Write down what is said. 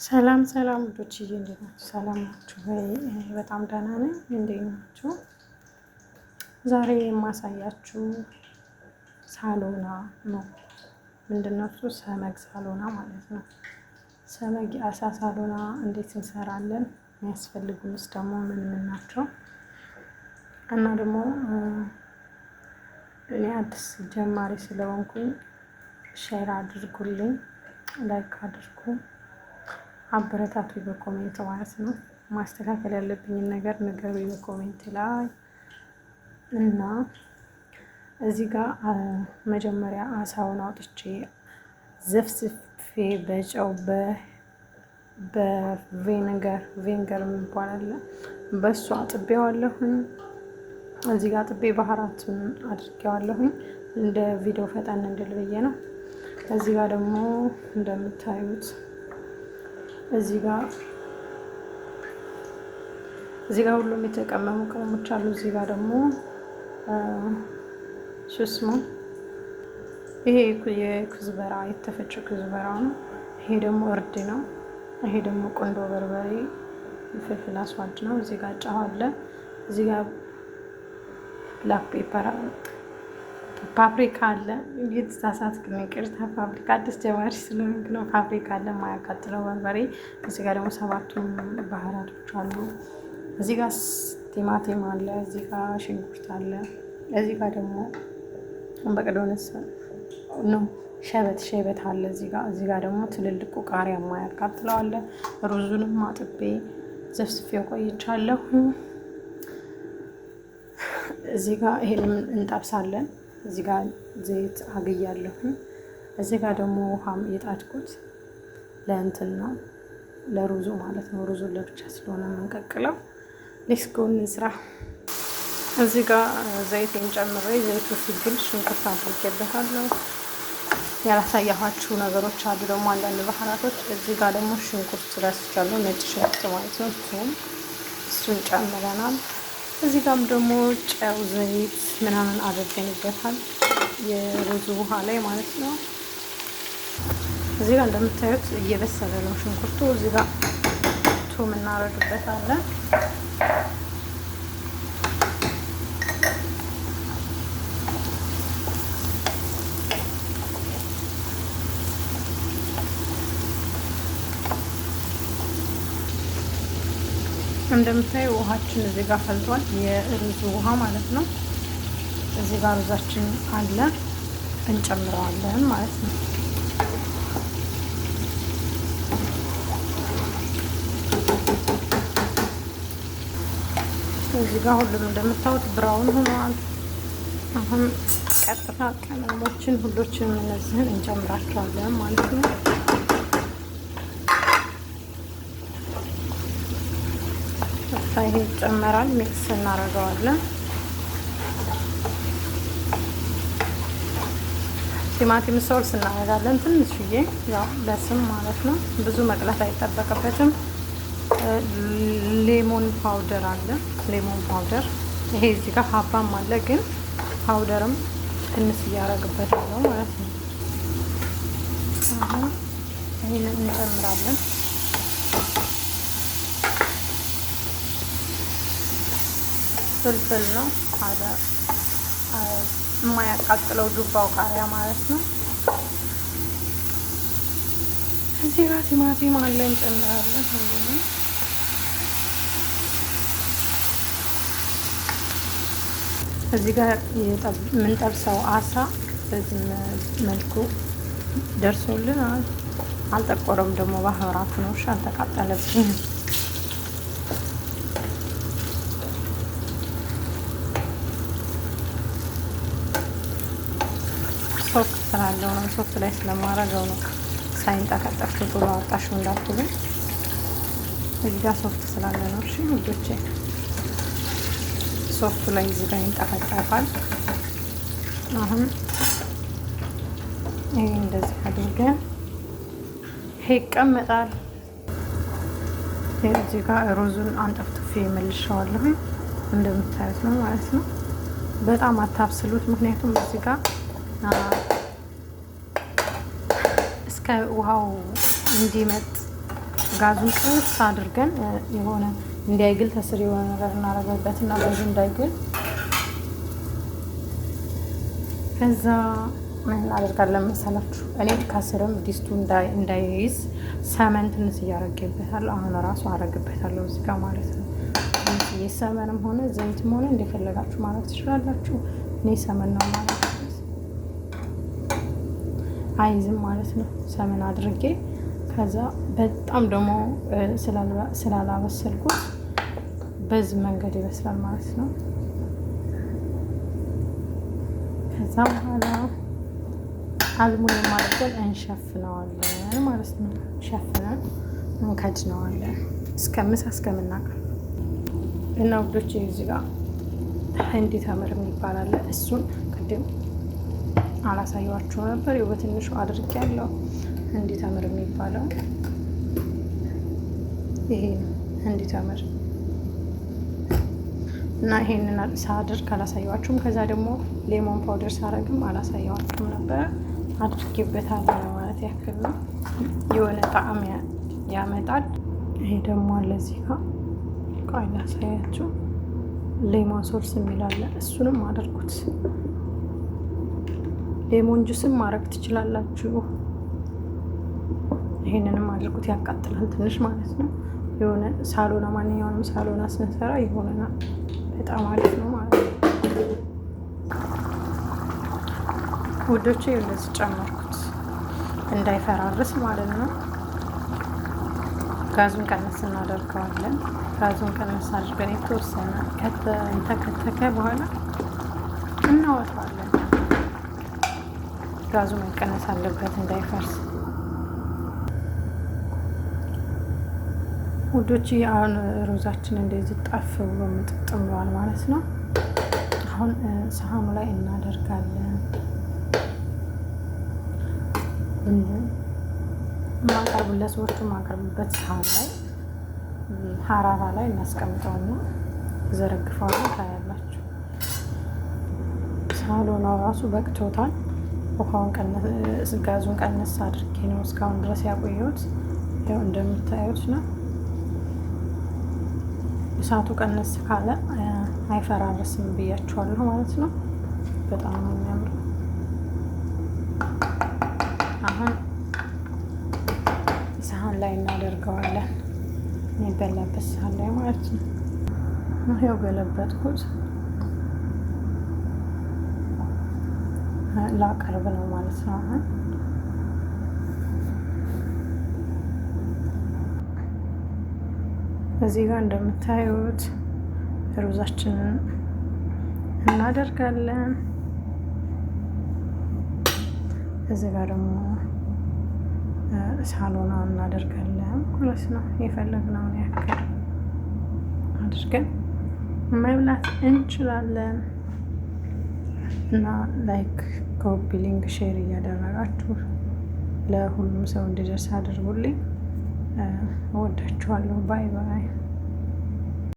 ሰላም ሰላም ውዶችዬ፣ እንዴት ናችሁ? ሰላም ናችሁ ወይ? በጣም ደህና ነኝ። እንዴት ናችሁ? ዛሬ የማሳያችሁ ሳሎና ነው። ምንድን ነው እሱ? ሰመግ ሳሎና ማለት ነው። ሰመግ የአሳ ሳሎና እንዴት እንሰራለን? የሚያስፈልጉንስ ደግሞ ምን ምን ናቸው? እና ደግሞ እኔ አዲስ ጀማሪ ስለሆንኩኝ ሼር አድርጉልኝ፣ ላይክ አድርጉ፣ አበረታቱ በኮሜንት ማለት ነው። ማስተካከል ያለብኝን ነገር ንገሩ በኮሜንት ላይ። እና እዚህ ጋር መጀመሪያ አሳውን አውጥቼ ዘፍዝፌ በጨው በቬንገር የሚባል አለ በሱ አጥቤዋለሁኝ። እዚህ ጋር አጥቤ ባህራቱን አድርጌዋለሁኝ እንደ ቪዲዮ ፈጠን እንድል ብዬ ነው። እዚህ ጋር ደግሞ እንደምታዩት እዚህ ጋር ሁሉም የተቀመሙ ቅመሞች አሉ። እዚህ ጋር ደግሞ ሽስሙ ይሄ የኩዝበራ የተፈጨ ኩዝበራ ነው። ይሄ ደግሞ እርድ ነው። ይሄ ደግሞ ቁንዶ በርበሬ ፍልፍል አስዋድ ነው። እዚህ ጋር ጨው አለ። እዚህ ጋር ብላክ ፔፐር ፓፕሪካ አለ። የተሳሳትኩ ነው፣ ይቅርታ። ፓፕሪካ አዲስ ጀማሪ ስለሆንኩ ነው። ፓፕሪካ አለ፣ የማያቃጥለው በርበሬ። እዚህ ጋር ደግሞ 7ቱም ባህራቶች አሉ። እዚህ ጋር ቲማቲም አለ። እዚህ ጋር ሽንኩርት አለ። እዚህ ጋር ደግሞ በቅዶንስ ነው ሸበት አለ። እዚህ ጋር ደግሞ ትልልቁ ቃሪያ የማያቃጥለው አለ። ሩዙንም አጥቤ ዘፍዝፌው ቆይቻለሁ። እዚህ ጋር ይሄንን እንጠብሳለን። እዚህ ጋር ዘይት አግያለሁ። እዚህ ጋር ደግሞ ውሃም የጣድኩት ለእንትን ነው፣ ለሩዙ ማለት ነው። ሩዙ ለብቻ ስለሆነ የምንቀቅለው። ሌስኮ እንስራ። እዚህ ጋር ዘይቴን ጨምሬ ዘይቱ ሲግል ሽንኩርት አድርጌበታለሁ። ያላሳያኋችሁ ነገሮች አሉ ደግሞ አንዳንድ ባህራቶች። እዚህ ጋር ደግሞ ሽንኩርት ረስቻለሁ፣ ነጭ ሽንኩርት ማለት ነው። እሱን ጨምረናል። እዚህ ጋርም ደግሞ ጨው፣ ዘይት ምናምን አድርገንበታል የሩዙ ውሃ ላይ ማለት ነው። እዚህ ጋር እንደምታዩት እየበሰለ ነው ሽንኩርቱ። እዚህ ጋር ቱም እናደርግበታለን። እንደምታዩ ውሃችን እዚህ ጋር ፈልቷል፣ የሩዙ ውሃ ማለት ነው። እዚህ ጋር ሩዛችን አለ፣ እንጨምረዋለን ማለት ነው። እዚህ ጋር ሁሉም እንደምታዩት ብራውን ሆኗል። አሁን ቀጥታ ቅመሞችን ሁሎችንም እነዚህን እንጨምራቸዋለን ማለት ነው። ይሄ ይጨመራል፣ ሚክስ እናደርገዋለን። ቲማቲም ሶልስ እናደርጋለን ትንሽዬ፣ ያው ለስም ማለት ነው። ብዙ መቅላት አይጠበቅበትም። ሌሞን ፓውደር አለ፣ ሌሞን ፓውደር። ይሄ እዚህ ጋር ሀባም አለ፣ ግን ፓውደርም ትንሽ እያደረግበታለሁ ማለት ነው። አሁን ይሄንን እንጨምራለን። ፍልፍል ነው የማያቃጥለው ዱባው ቃሪያ ማለት ነው። እዚህ ጋር ቲማቲም አለ እንጨምራለን። ሁሉንም እዚህ ጋር የምንጠብሰው አሳ በዚህ መልኩ ደርሶልናል። አልጠቆረም ደግሞ ባህራቱ ነው። እሺ አልተቃጠለብኝም። ሶፍት ስላለው ነው፣ ሶፍት ላይ ስለማረገው ነው። ሳይንጠቀጠቅ ጥሎ አጣሹ እንዳትሉ። እዚህ ጋር ሶፍት ስላለ ነው። እሺ ውዶቼ፣ ሶፍቱ ላይ እዚህ ጋር ይንጠቀጠፋል። አሁን ይሄ እንደዚህ አድርገን ይሄ ይቀመጣል። እዚህ ጋር ሩዙን አንጠፍጥፌ መልሼዋለሁ። እንደምታዩት ነው ማለት ነው። በጣም አታብስሉት፣ ምክንያቱም እዚህ ጋር እስከ ውሃው እንዲመጥ ጋዙን ቅስ አድርገን የሆነ እንዳይግል ተስር የሆነ ነገር እናደርግበት እና ብዙ እንዳይግል ከዛ ምን እናደርጋለን መሰላችሁ? እኔ ከስርም ዲስቱ እንዳይይዝ ሰመን ትንሽ እያረግበታለሁ። አሁን ራሱ አረግበታለሁ እዚህ ጋር ማለት ነው። ሰመንም ሆነ ዘይትም ሆነ እንደፈለጋችሁ ማለት ትችላላችሁ። እኔ ሰመን ነው ማለት አይዝም ማለት ነው። ሰመን አድርጌ ከዛ በጣም ደግሞ ስላላበሰልኩት በዚህ መንገድ ይበስላል ማለት ነው። ከዛ በኋላ አልሙኒየም አድርገን እንሸፍነዋለን ማለት ነው። ሸፍነን እንከድነዋለን እስከምሳ እስከምናቀር እና ውዶች እዚህ ጋር ህንዲ ተምር የሚባል አለ። እሱን ቅድም አላሳየኋቸው ነበር። ይኸው በትንሹ አድርጌያለሁ። ህንዲ ተምር የሚባለው ይሄ ነው። ህንዲ ተምር እና ይሄንን ሳድርግ አላሳየኋችሁም። ከዛ ደግሞ ሌሞን ፓውደር ሳረግም አላሳየኋችሁም ነበር። አድርጌበታለሁ ማለት ያክል ነው። የሆነ ጣዕም ያመጣል። ይሄ ደግሞ አለ እዚህ ጋር ቆይ ላሳያችሁ። ሌሞን ሶርስ የሚል አለ። እሱንም አድርጉት። ሌሞን ጁስም ማድረግ ትችላላችሁ። ይሄንንም አድርጉት። ያቃጥላል ትንሽ ማለት ነው። የሆነ ሳሎና ማንኛውንም ሳሎና ስንሰራ ይሆነናል። በጣም አሪፍ ነው ማለት ነው። ውዶቼ እንደዚህ ጨመርኩት እንዳይፈራርስ ማለት ነው። ጋዙን ቀነስ እናደርገዋለን። ጋዙን ቀነስ አድርገን የተወሰነ ከተከተከ በኋላ እናወጣዋለን። ጋዙ መቀነስ አለበት እንዳይፈርስ። ውዶች አሁን ሩዛችን እንደዚህ ጣፍ ብሎ ምጥጥ ብሏል ማለት ነው። አሁን ሳህኑ ላይ እናደርጋለን። ማቀርብለት ሰዎቹ ማቀርብበት ሳህን ላይ ሀራራ ላይ እናስቀምጠውና ዘረግፈዋለን። ታያላችሁ ሳሎና ራሱ በቅቶታል። ውሃውን ጋዙን ቀነስ አድርጌ ነው እስካሁን ድረስ ያቆየሁት። ያው እንደምታዩት ነው። እሳቱ ቀነስ ካለ አይፈራርስም ብያችኋለሁ ማለት ነው። በጣም ነው የሚያምረው። አሁን ሳህን ላይ እናደርገዋለን። የሚበላበት ሳህን ላይ ማለት ነው። ይኸው ገለበጥኩት። ላቀርብ ነው ማለት ነው። አሁን እዚህ ጋር እንደምታዩት ሩዛችንን እናደርጋለን። እዚህ ጋር ደግሞ ሳሎና እናደርጋለን ማለት ነው። የፈለግነውን ያክል አድርገን መብላት እንችላለን። እና ላይክ ኮፒ ሊንክ ሼር እያደረጋችሁ ለሁሉም ሰው እንዲደርስ አድርጉልኝ። እወዳችኋለሁ። ባይ ባይ።